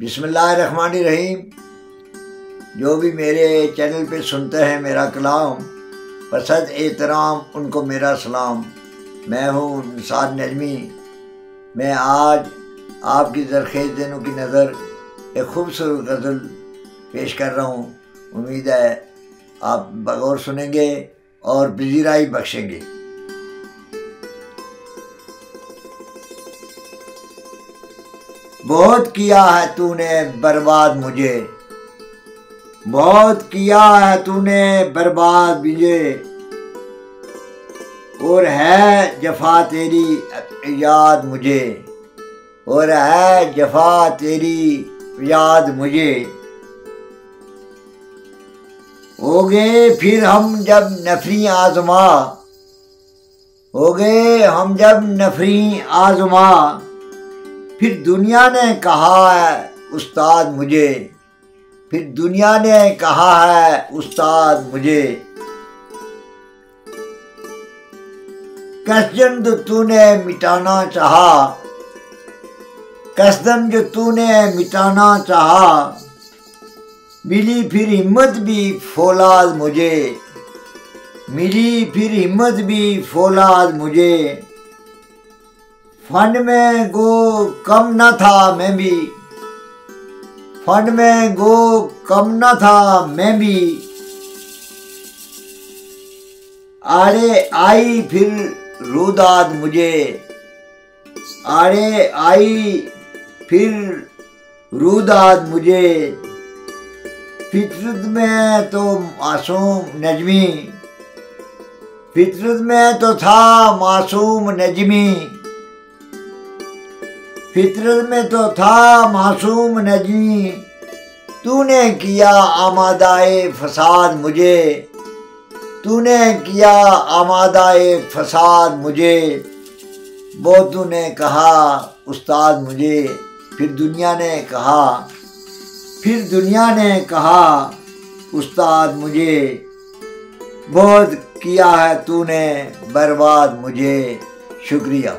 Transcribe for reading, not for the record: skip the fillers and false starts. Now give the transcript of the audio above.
बिस्मिल्लाहिर्रहमानिर्रहीम। जो भी मेरे चैनल पे सुनते हैं मेरा कलाम, बसद एहतराम उनको मेरा सलाम। मैं हूँ निसार नजमी। मैं आज आपकी ज़रख़ेज़ दिनों की नज़र एक खूबसूरत गज़ल पेश कर रहा हूँ। उम्मीद है आप बगौर सुनेंगे और पजीराई बख्शेंगे। बहुत किया है तूने बर्बाद मुझे, बहुत किया है तूने बर्बाद मुझे, और है जफा तेरी याद मुझे, और है जफा तेरी याद मुझे। हो गए फिर हम जब नफरी आजमा, हो गए हम जब नफरी आजमा, फिर दुनिया ने कहा है उस्ताद मुझे, फिर दुनिया ने कहा है उस्ताद मुझे। कसदन जो तूने मिटाना चाहा, कसदन जो तूने मिटाना चाहा, मिली फिर हिम्मत भी फौलाद मुझे, मिली फिर हिम्मत भी फौलाद मुझे। फंड में गो कम न था मैं भी, फंड में गो कम न था मैं भी, आड़े आई फिर रुदाद मुझे, आड़े आई फिर रुदाद मुझे। फितरत में तो मासूम नजमी, फितरत में तो था मासूम नजमी, फितरत में तो था मासूम नजमी। तूने किया आमादाए फसाद मुझे, तूने किया आमादाए फसाद मुझे। वो तूने कहा उस्ताद मुझे, फिर दुनिया ने कहा, फिर दुनिया ने कहा उस्ताद मुझे। बहुत किया है तूने बर्बाद मुझे। शुक्रिया।